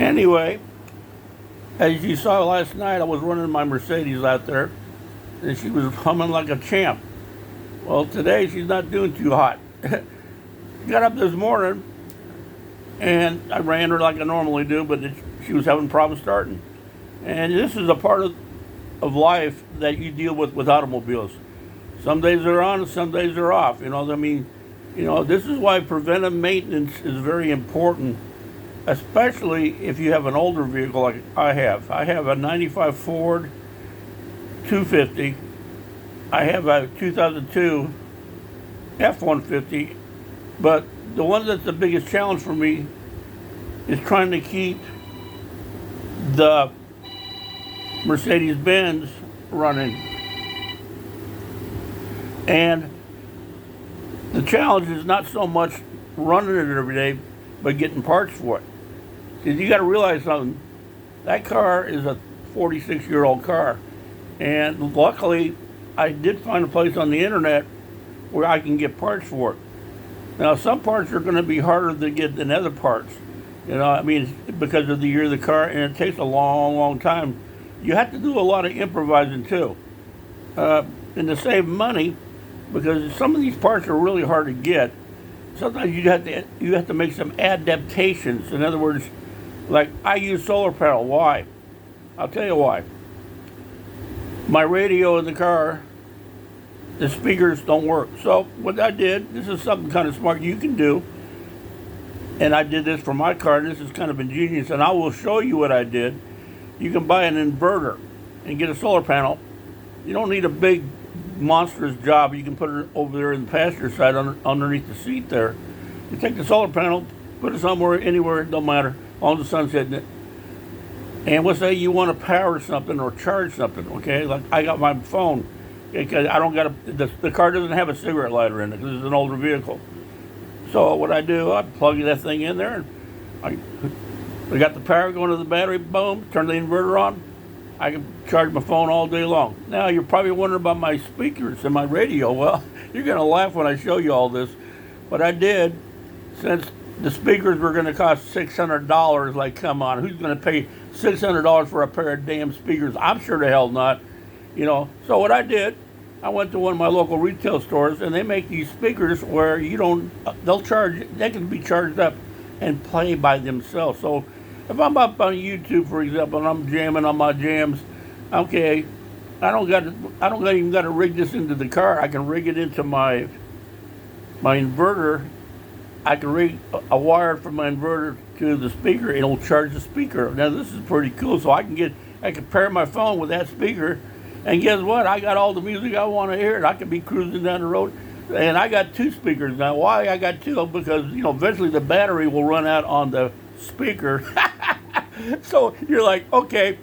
Anyway, as you saw last night, I was running my Mercedes out there, and she was humming like a champ. Well, today she's not doing too hot. Got up this morning, and I ran her like I normally do, but she was having problems starting. And this is a part of life that you deal with automobiles. Some days they're on, and some days they're off. This is why preventive maintenance is very important, especially if you have an older vehicle like I have. I have a 95 Ford 250. I have a 2002 F-150, but the one that's the biggest challenge for me is trying to keep the Mercedes-Benz running. And the challenge is not so much running it every day, but getting parts for it. Because you got to realize something. That car is a 46-year-old car. And luckily, I did find a place on the internet where I can get parts for it. Now, some parts are going to be harder to get than other parts. Because of the year of the car, and it takes a long, long time. You have to do a lot of improvising, too. And to save money, because some of these parts are really hard to get, sometimes you have to make some adaptations. In other words, like I use solar panel. Why? I'll tell you why. My radio in the car, the speakers don't work. So what I did, this is something kind of smart you can do, and I did this for my car. This is kind of ingenious, and I will show you what I did. You can buy an inverter and get a solar panel. You don't need a big monstrous job. You can put it over there in the passenger side underneath the seat there. You take the solar panel, put it somewhere, anywhere, it don't matter, as long as the sun's hitting it. And let's say you want to power something or charge something, okay? Like I got my phone, because I don't got the car doesn't have a cigarette lighter in it because it's an older vehicle. So what I do, I plug that thing in there, and I got the power going to the battery, boom, turn the inverter on. I can charge my phone all day long. Now, you're probably wondering about my speakers and my radio. Well, you're going to laugh when I show you all this. But I did, since the speakers were going to cost $600, like, come on, who's going to pay $600 for a pair of damn speakers? I'm sure the hell not. So what I did, I went to one of my local retail stores, and they make these speakers where they can be charged up and play by themselves. So if I'm up on YouTube, for example, and I'm jamming on my jams, okay, I don't even got to rig this into the car. I can rig it into my inverter. I can rig a wire from my inverter to the speaker, and it'll charge the speaker. Now this is pretty cool. So I can pair my phone with that speaker, and guess what? I got all the music I want to hear, and I can be cruising down the road. And I got two speakers now. Why I got two? Because eventually the battery will run out on the speaker. So you're like, okay,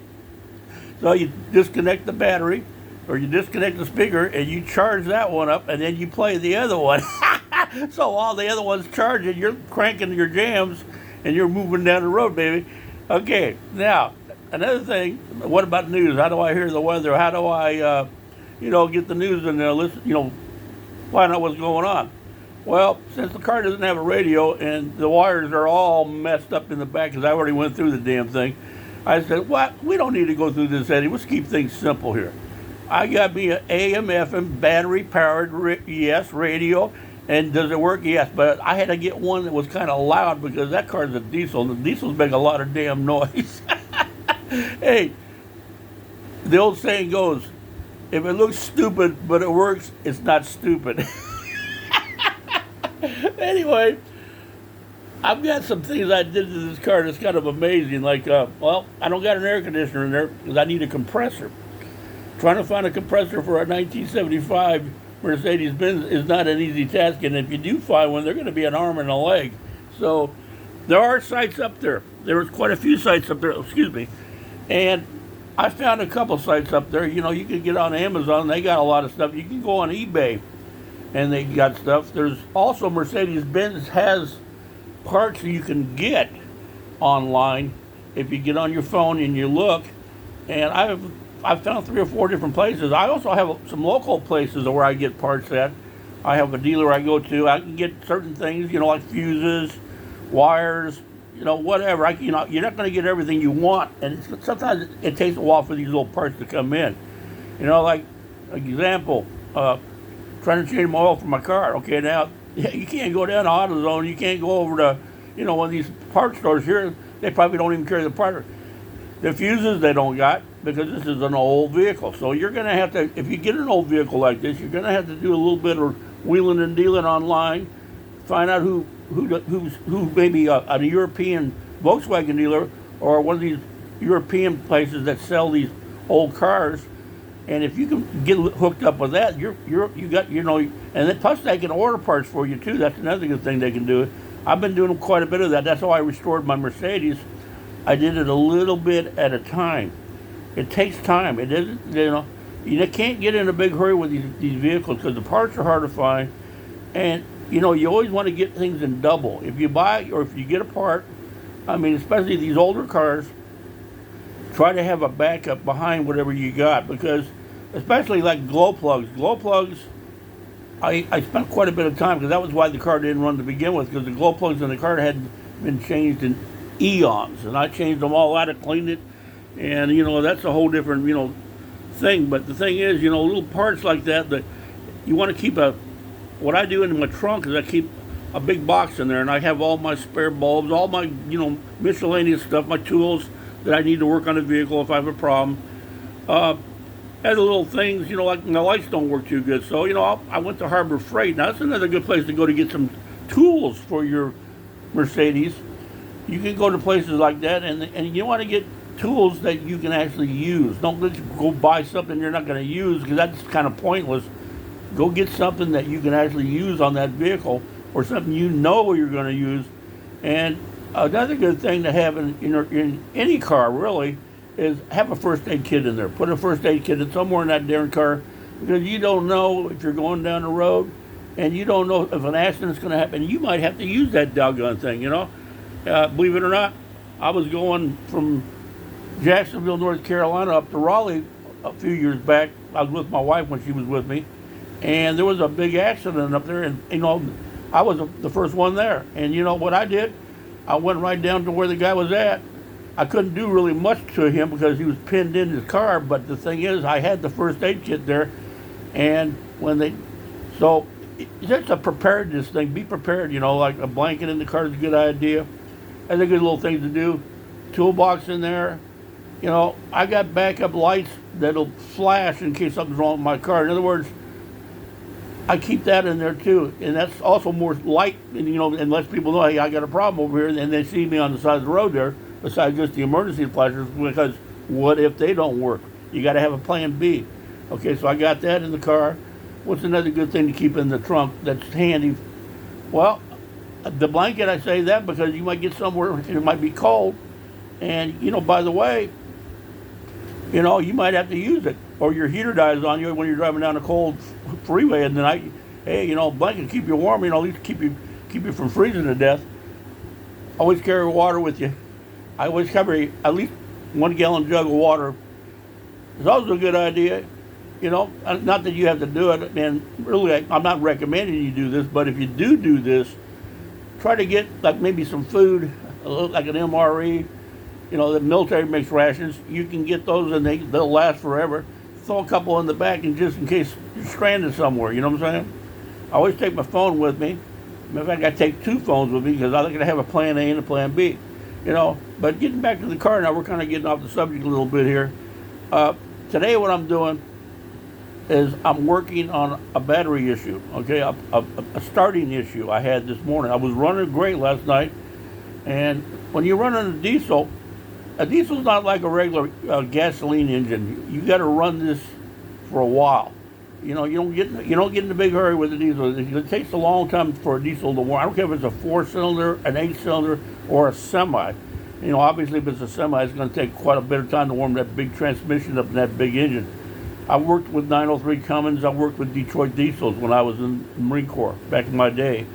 so you disconnect the battery or you disconnect the speaker and you charge that one up, and then you play the other one. So while the other one's charging, you're cranking your jams and you're moving down the road, baby. Okay, now another thing, what about news? How do I hear the weather? How do I get the news and listen, find out what's going on? Well, since the car doesn't have a radio and the wires are all messed up in the back, because I already went through the damn thing, I said, what? We don't need to go through this, Eddie. Let's keep things simple here. I got me an AM, FM, battery-powered, yes, radio. And does it work? Yes. But I had to get one that was kind of loud because that car's a diesel, and the diesels make a lot of damn noise. Hey, the old saying goes, if it looks stupid but it works, it's not stupid. Anyway, I've got some things I did to this car that's kind of amazing. Like, I don't got an air conditioner in there because I need a compressor. Trying to find a compressor for a 1975 Mercedes-Benz is not an easy task, and if you do find one, they're going to be an arm and a leg. So there are sites up there. There was quite a few sites up there, and I found a couple sites up there. You can get on Amazon. They got a lot of stuff. You can go on eBay, and they got stuff. There's also Mercedes-Benz has parts you can get online if you get on your phone and you look. And I've found 3 or 4 different places. I also have some local places where I get parts at. I have a dealer I go to. I can get certain things, like fuses, wires, whatever. You're not going to get everything you want, and sometimes it takes a while for these little parts to come in. Like example, trying to change my oil for my car. Okay, now you can't go down to AutoZone. You can't go over to, one of these parts stores here. They probably don't even carry the part. The fuses they don't got because this is an old vehicle. So you're going to have to, if you get an old vehicle like this, you're going to have to do a little bit of wheeling and dealing online, find out who maybe a European Volkswagen dealer or one of these European places that sell these old cars. And if you can get hooked up with that, you got, and then plus they can order parts for you too. That's another good thing they can do. I've been doing quite a bit of that. That's how I restored my Mercedes. I did it a little bit at a time. It takes time. It isn't, you can't get in a big hurry with these vehicles because the parts are hard to find. And, you always want to get things in double. If you buy or if you get a part, especially these older cars, try to have a backup behind whatever you got because, especially like glow plugs. Glow plugs, I spent quite a bit of time because that was why the car didn't run to begin with because the glow plugs in the car hadn't been changed in eons, and I changed them all out. I cleaned it, and that's a whole different thing. But the thing is, little parts like that you want to keep what I do in my trunk is I keep a big box in there, and I have all my spare bulbs, all my miscellaneous stuff, my tools that I need to work on the vehicle if I have a problem. Other little things, like my lights don't work too good, so I went to Harbor Freight. Now that's another good place to go to get some tools for your Mercedes. You can go to places like that, and you want to get tools that you can actually use. Don't just go buy something you're not going to use because that's kind of pointless. Go get something that you can actually use on that vehicle or something you're going to use. And another good thing to have in any car, really, is have a first aid kit in there. Put a first aid kit in somewhere in that darn car because you don't know if you're going down the road and you don't know if an accident's going to happen. You might have to use that doggone thing, Believe it or not, I was going from Jacksonville, North Carolina up to Raleigh a few years back. I was with my wife when she was with me, and there was a big accident up there, and I was the first one there. And what I did? I went right down to where the guy was at. I couldn't do really much to him because he was pinned in his car, but the thing is, I had the first aid kit there, and so it's a preparedness thing. Be prepared, like a blanket in the car is a good idea. That's a good little thing to do. Toolbox in there. I got backup lights that'll flash in case something's wrong with my car. In other words, I keep that in there too, and that's also more light, and lets people know, hey, I got a problem over here, and they see me on the side of the road there, besides just the emergency flashers, because what if they don't work? You got to have a plan B. Okay, so I got that in the car. What's another good thing to keep in the trunk that's handy? Well, the blanket, I say that because you might get somewhere and it might be cold, and by the way, you might have to use it, or your heater dies on you when you're driving down a cold freeway at night. Hey, blanket keep you warm, at least keep you from freezing to death. Always carry water with you. I always carry at least 1 gallon jug of water. It's also a good idea. Not that you have to do it, and really, I'm not recommending you do this, but if you do this, try to get like maybe some food, like an MRE. The military makes rations. You can get those, and they'll last forever. Throw a couple in the back, and just in case you're stranded somewhere, you know what I'm saying? I always take my phone with me. In fact, I take 2 phones with me because I like to have a plan A and a plan B. But getting back to the car now, we're kind of getting off the subject a little bit here. Today, what I'm doing is I'm working on a battery issue, okay, a starting issue I had this morning. I was running great last night, and when you're running a diesel's not like a regular gasoline engine. You got to run this for a while. You don't get in a big hurry with a diesel. It takes a long time for a diesel to warm. I don't care if it's a 4-cylinder, an 8-cylinder, or a semi. Obviously, if it's a semi, it's going to take quite a bit of time to warm that big transmission up in that big engine. I worked with 903 Cummins. I worked with Detroit Diesels when I was in the Marine Corps back in my day,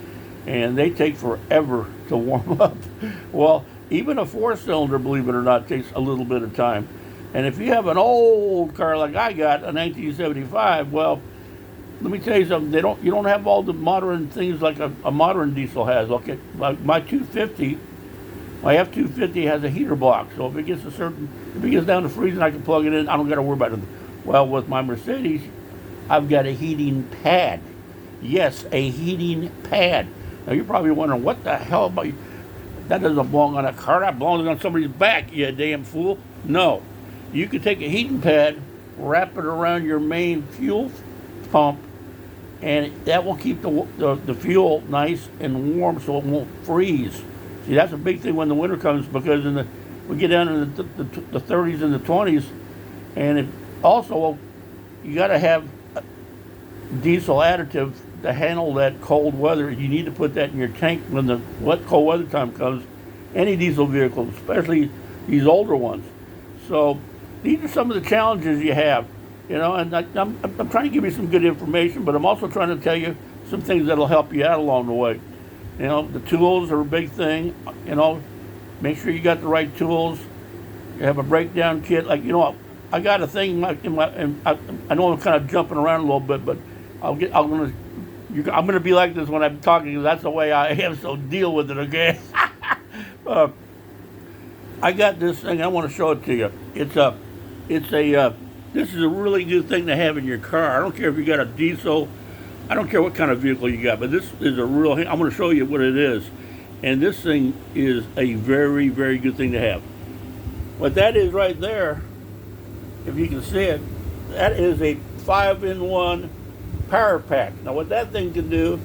and they take forever to warm up. Well, even a 4-cylinder, believe it or not, takes a little bit of time. And if you have an old car like I got, a 1975, well, let me tell you something. You don't have all the modern things like a modern diesel has. Okay, my 250 My F-250 has a heater block, so if it gets down to freezing, I can plug it in. I don't got to worry about it. Well, with my Mercedes, I've got a heating pad. Yes, a heating pad. Now you're probably wondering, what the hell about you? That doesn't belong on a car. That belongs on somebody's back, you damn fool. No, you can take a heating pad, wrap it around your main fuel pump, and that will keep the fuel nice and warm so it won't freeze. See, that's a big thing when the winter comes, because we get down in the 30s and the 20s, and also you got to have diesel additive to handle that cold weather. You need to put that in your tank when the cold weather time comes. Any diesel vehicle, especially these older ones. So these are some of the challenges you have, and I'm trying to give you some good information, but I'm also trying to tell you some things that'll help you out along the way. The tools are a big thing. Make sure you got the right tools. You have a breakdown kit. I got a thing I know I'm kind of jumping around a little bit, but I'm gonna be like this when I'm talking, because that's the way I am. So deal with it, okay? I got this thing. I want to show it to you. This is a really good thing to have in your car. I don't care if you got a diesel. I don't care what kind of vehicle you got, but this is a real. I'm going to show you what it is, and this thing is a very, very good thing to have. What that is right there, if you can see it, that is a 5-in-1 power pack. Now, what that thing can do,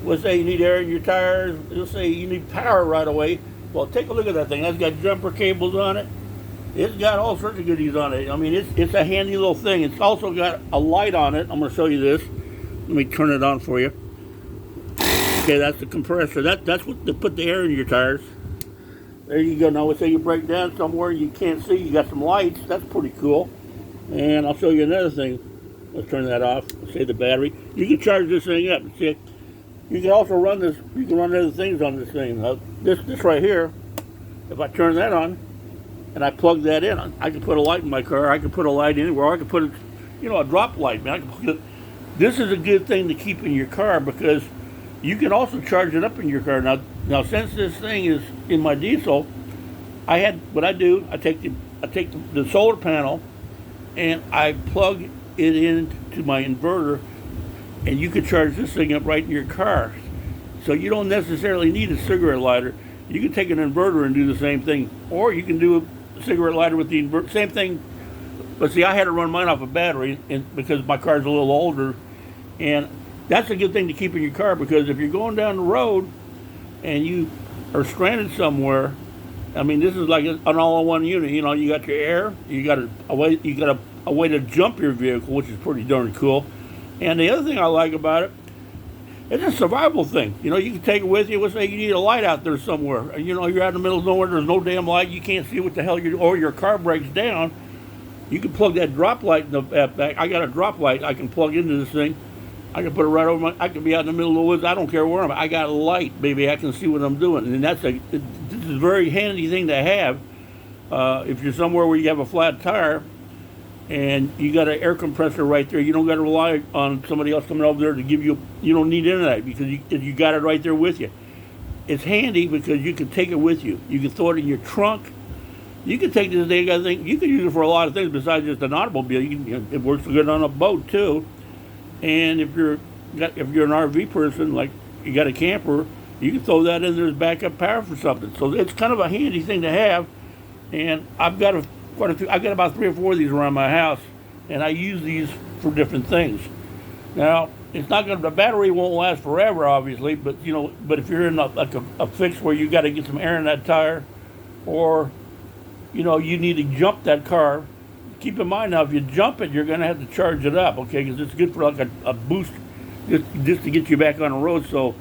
we'll say you need air in your tires. It'll say you need power right away. Well, take a look at that thing. That's got jumper cables on it. It's got all sorts of goodies on it. I mean, it's a handy little thing. It's also got a light on it. I'm going to show you this. Let me turn it on for you. Okay, that's the compressor. That's what to put the air in your tires. There you go. Now, let's say you break down somewhere and you can't see. You got some lights. That's pretty cool. And I'll show you another thing. Let's turn that off. Say the battery. You can charge this thing up. See, you can also run this. You can run other things on this thing. This right here. If I turn that on and I plug that in, I can put a light in my car. I can put a light anywhere. I can put a drop light. Man, this is a good thing to keep in your car, because you can also charge it up in your car. Now, since this thing is in my diesel, what I do. I take the solar panel and I plug it into my inverter, and you can charge this thing up right in your car. So you don't necessarily need a cigarette lighter. You can take an inverter and do the same thing, or you can do a cigarette lighter with the inverter. Same thing. But see, I had to run mine off a battery because my car's a little older, and that's a good thing to keep in your car, because if you're going down the road and you are stranded somewhere, I mean, this is like an all-in-one unit. You got your air, you got a way to jump your vehicle, which is pretty darn cool. And the other thing I like about it, it's a survival thing. You can take it with you. Let's say you need a light out there somewhere. You're out in the middle of nowhere. There's no damn light. You can't see what the hell or your car breaks down. You can plug that drop light in the back. I got a drop light I can plug into this thing. I can put it right over I can be out in the middle of the woods. I don't care where I'm at. I got a light, baby. I can see what I'm doing. And this is a very handy thing to have. If you're somewhere where you have a flat tire and you got an air compressor right there, you don't got to rely on somebody else coming over there to give you. You don't need any of that, because you got it right there with you. It's handy because you can take it with you. You can throw it in your trunk. You can take this thing. I think you can use it for a lot of things besides just an automobile. It works good on a boat too. And if you're an RV person, like you got a camper, you can throw that in there as backup power for something. So it's kind of a handy thing to have. And I've got I've got about 3 or 4 of these around my house, and I use these for different things. Now, the battery won't last forever, obviously, but if you're in a fix where you got to get some air in that tire, or you need to jump that car. Keep in mind now, if you jump it, you're going to have to charge it up, okay? Because it's good for like a boost, just to get you back on the road. So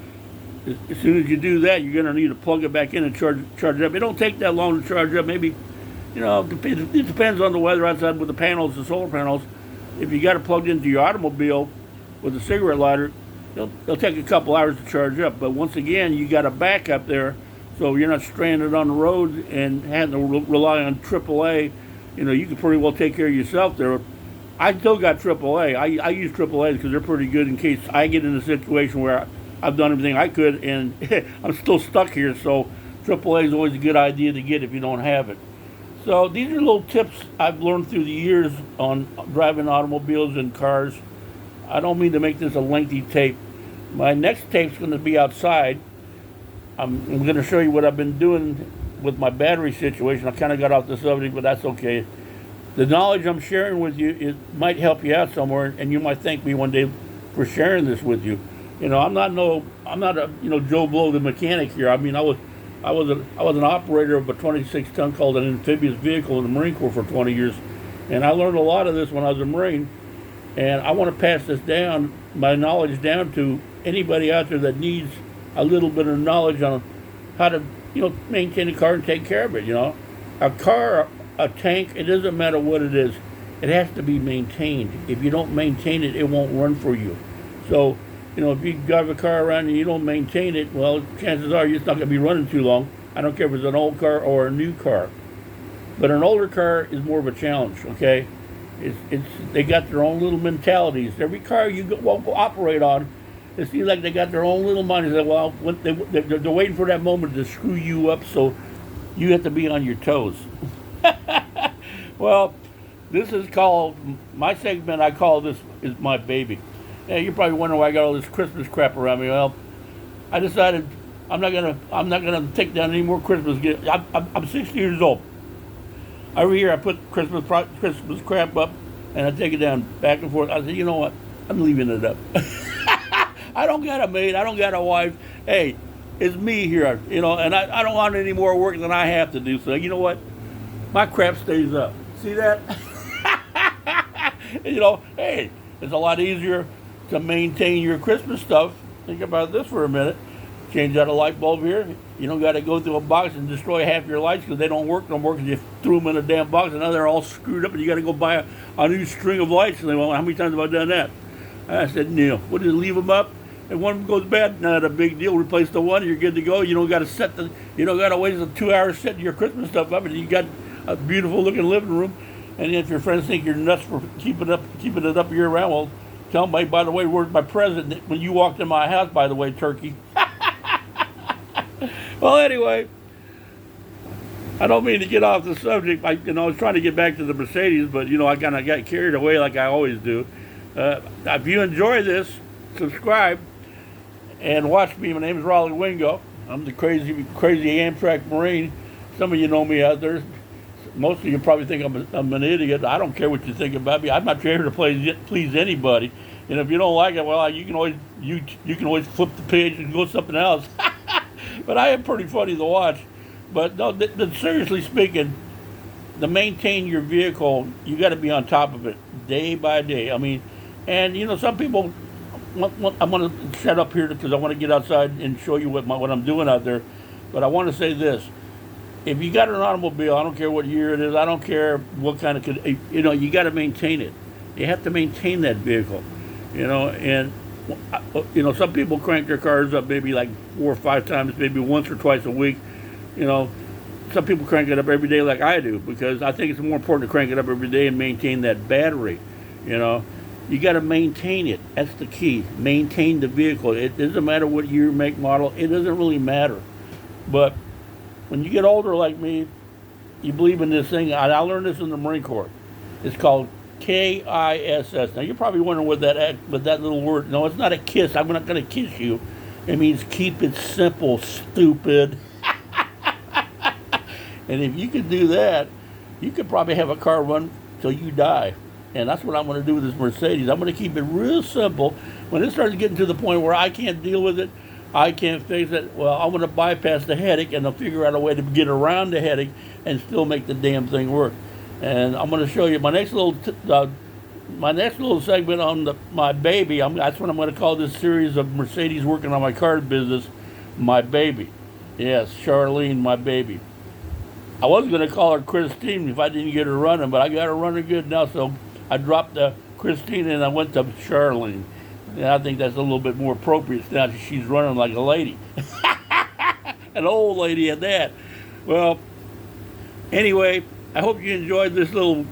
as soon as you do that, you're going to need to plug it back in and charge it up. It don't take that long to charge up. Maybe, it depends on the weather outside with the solar panels. If you got it plugged into your automobile with a cigarette lighter, it'll take a couple hours to charge up. But once again, you got a backup there, so you're not stranded on the road and having to rely on AAA. You can pretty well take care of yourself there. I still got AAA. I use AAA because they're pretty good in case I get in a situation where I've done everything I could and I'm still stuck here. So AAA is always a good idea to get if you don't have it. So these are little tips I've learned through the years on driving automobiles and cars. I don't mean to make this a lengthy tape. My next tape's going to be outside. I'm going to show you what I've been doing with my battery situation. I kind of got off the subject, but that's okay. The knowledge I'm sharing with you, it might help you out somewhere, and you might thank me one day for sharing this with you. You know, I'm not a Joe Blow the mechanic here. I mean, I was an operator of a 26-ton called an amphibious vehicle in the Marine Corps for 20 years, and I learned a lot of this when I was a Marine. And I want to pass this down, my knowledge down to anybody out there that needs a little bit of knowledge on how to, maintain a car and take care of it. A car, a tank, it doesn't matter what it is. It has to be maintained. If you don't maintain it, it won't run for you. So, if you drive a car around and you don't maintain it, well, chances are it's not going to be running too long. I don't care if it's an old car or a new car. But an older car is more of a challenge, okay? They got their own little mentalities. Every car you go operate on, it seems like they got their own little mind. Well, they're waiting for that moment to screw you up, so you have to be on your toes. Well, this is called, my segment I call this is my baby. Yeah, you're probably wondering why I got all this Christmas crap around me. Well, I decided I'm not gonna take down any more Christmas gifts. I'm 60 years old. Every year I put Christmas crap up and I take it down back and forth. I said, you know what? I'm leaving it up. I don't got a maid. I don't got a wife. Hey, it's me here, and I don't want any more work than I have to do. So you know what? My crap stays up. See that? Hey, it's a lot easier to maintain your Christmas stuff. Think about this for a minute. Change out a light bulb here. You don't got to go through a box and destroy half your lights because they don't work no more because you threw them in a damn box and now they're all screwed up and you got to go buy a new string of lights. And they went, how many times have I done that? I said, no. What is it, leave them up? And one of them goes bad, not a big deal. Replace the one, you're good to go. You don't got to waste the 2 hours setting your Christmas stuff up, and you got a beautiful looking living room. And if your friends think you're nuts for keeping it up year round, well, tell them, hey, by the way, where's my present? When you walked in my house, by the way, turkey. Well, anyway, I don't mean to get off the subject. I was trying to get back to the Mercedes, but I kind of got carried away like I always do. If you enjoy this, subscribe and watch me. My name is Raleigh Wingo. I'm the crazy Amtrak Marine. Some of you know me out there. Most of you probably think I'm an idiot. I don't care what you think about me. I'm not here to please anybody. And if you don't like it, well, you can always flip the page and go something else. But I am pretty funny to watch. But no, seriously speaking, to maintain your vehicle, you got to be on top of it day by day. I mean, and some people. I'm going to shut up here because I want to get outside and show you what I'm doing out there. But I want to say this: if you got an automobile, I don't care what year it is, I don't care what kind of, you got to maintain it. You have to maintain that vehicle, and some people crank their cars up maybe like 4 or 5 times, maybe once or twice a week. Some people crank it up every day like I do because I think it's more important to crank it up every day and maintain that battery. You got to maintain it. That's the key. Maintain the vehicle. It doesn't matter what year, make, model. It doesn't really matter. But when you get older like me, you believe in this thing. I learned this in the Marine Corps. It's called KISS. Now you're probably wondering what that little word. No, it's not a kiss. I'm not going to kiss you. It means keep it simple, stupid. And if you could do that, you could probably have a car run till you die. And that's what I'm going to do with this Mercedes. I'm going to keep it real simple. When it starts getting to the point where I can't deal with it, I can't fix it, well, I'm going to bypass the headache and I'll figure out a way to get around the headache and still make the damn thing work. And I'm going to show you my next little segment on my baby. That's what I'm going to call this series of Mercedes working on my car business, my baby. Yes, Charlene, my baby. I was going to call her Christine if I didn't get her running, but I got her running good now, so I dropped Christine and I went to Charlene. And I think that's a little bit more appropriate now that she's running like a lady. An old lady at that. Well, anyway, I hope you enjoyed this little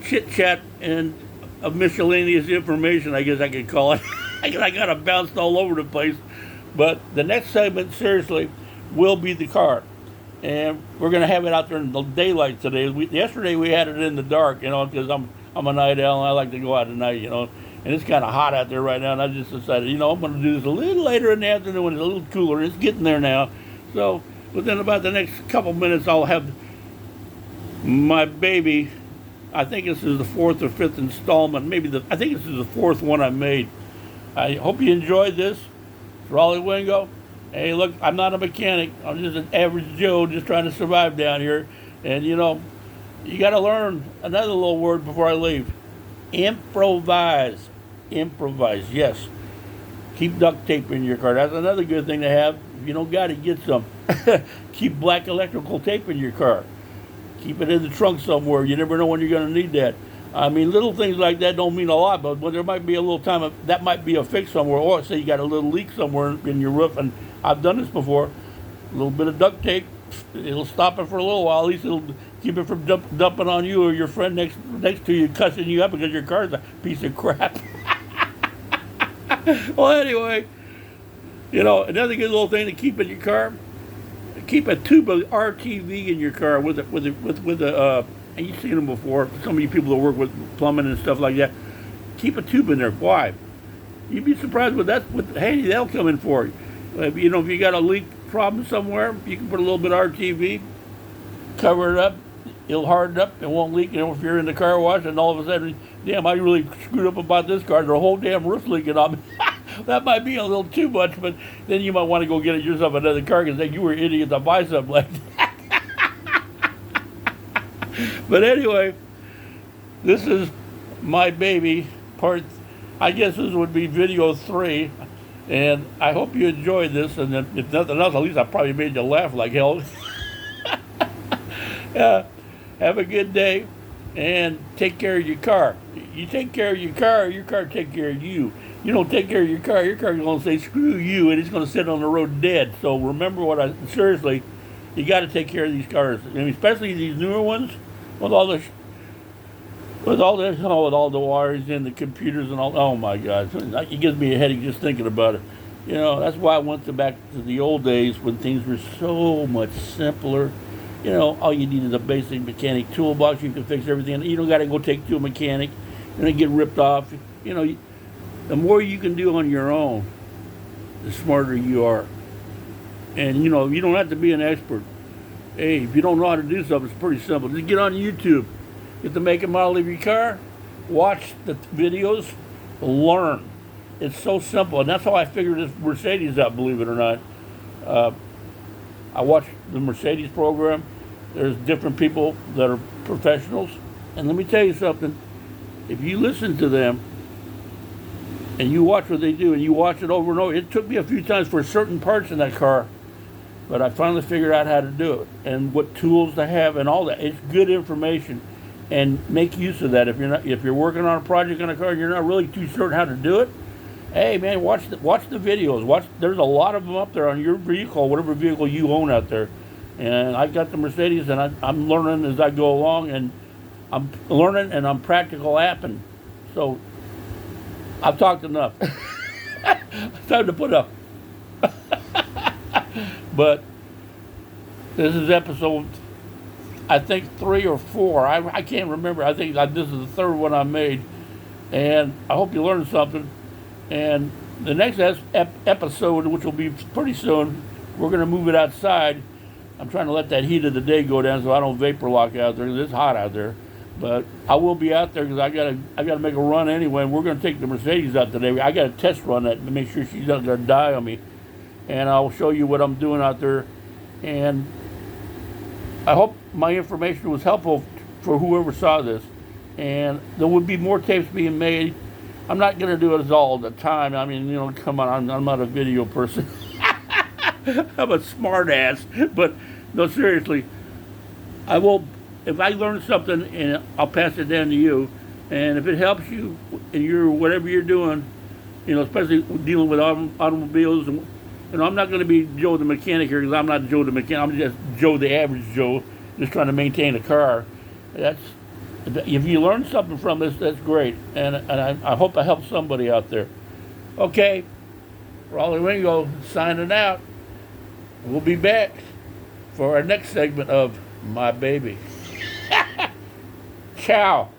chit-chat and of miscellaneous information, I guess I could call it. I got it bounced all over the place. But the next segment, seriously, will be the car. And we're going to have it out there in the daylight today. Yesterday we had it in the dark, because I'm a night owl and I like to go out at night, and it's kind of hot out there right now. And I just decided, I'm going to do this a little later in the afternoon when it's a little cooler. It's getting there now. So within about the next couple minutes, I'll have my baby. I think this is the fourth or fifth installment. I think this is the fourth one I made. I hope you enjoyed this. It's Raleigh Wingo. Hey, look, I'm not a mechanic. I'm just an average Joe just trying to survive down here. And, you got to learn another little word before I leave. Improvise. Improvise, yes. Keep duct tape in your car. That's another good thing to have. If you don't got it, get some. Keep black electrical tape in your car. Keep it in the trunk somewhere. You never know when you're going to need that. I mean, little things like that don't mean a lot, but when there might be a little time, that might be a fix somewhere. Or say you got a little leak somewhere in your roof, and I've done this before. A little bit of duct tape, it'll stop it for a little while. At least it'll keep it from dumping on you or your friend next to you, cussing you up because your car's a piece of crap. Well, anyway, another good little thing to keep in your car. Keep a tube of RTV in your car with a and you've seen them before. Some of you people that work with plumbing and stuff like that, keep a tube in there. Why? You'd be surprised what handy that'll come in for you. If you got a leak problem somewhere, you can put a little bit of RTV, cover it up, it'll harden up, it won't leak. If you're in the car wash and all of a sudden, damn, I really screwed up about this car. The whole damn roof's leaking on me. That might be a little too much, but then you might want to go get yourself another car because then you were an idiot to buy something like that. But anyway, this is my baby I guess this would be video 3, and I hope you enjoyed this, and if nothing else, at least I probably made you laugh like hell. Have a good day, and take care of your car. You take care of your car take care of you. You don't take care of your car's going to say screw you, and it's going to sit on the road dead. So remember seriously, you got to take care of these cars, especially these newer ones with all the wires and the computers and all. Oh my God, it gives me a headache just thinking about it. That's why I went back to the old days when things were so much simpler. All you need is a basic mechanic toolbox. You can fix everything. You don't got to go take to a mechanic and then get ripped off. The more you can do on your own, the smarter you are. And, you don't have to be an expert. Hey, if you don't know how to do something, it's pretty simple. Just get on YouTube. Get the make and model of your car. Watch the videos. Learn. It's so simple. And that's how I figured this Mercedes out, believe it or not. I watched the Mercedes program. There's different people that are professionals. And let me tell you something. If you listen to them, and you watch what they do, and you watch it over and over. It took me a few times for certain parts in that car, but I finally figured out how to do it and what tools to have and all that. It's good information, and make use of that. If you're working on a project on a car and you're not really too certain how to do it, hey man, watch the videos. There's a lot of them up there on your vehicle, whatever vehicle you own out there. And I got the Mercedes, and I'm learning as I go along, and I'm learning and I'm practical apping. So I've talked enough. It's time to put up. But this is episode, I think 3 or 4. I can't remember. I think this is the third one I made. And I hope you learned something. And the next episode, which will be pretty soon, we're going to move it outside. I'm trying to let that heat of the day go down so I don't vapor lock out there. It's hot out there. But I will be out there because I gotta make a run anyway. And we're going to take the Mercedes out today. I got to test run that to make sure she's not going to die on me. And I'll show you what I'm doing out there. And I hope my information was helpful for whoever saw this. And there would be more tapes being made. I'm not going to do it all the time. I mean, come on, I'm not a video person. I'm a smart ass. But no, seriously, I will. If I learn something, and I'll pass it down to you, and if it helps you in whatever you're doing, especially dealing with automobiles, and I'm not going to be Joe the mechanic here because I'm not Joe the mechanic. I'm just Joe the average Joe, just trying to maintain a car. If you learn something from this, that's great, and I hope I help somebody out there. Okay, Raleigh Wingo signing out. We'll be back for our next segment of My Baby. Ciao.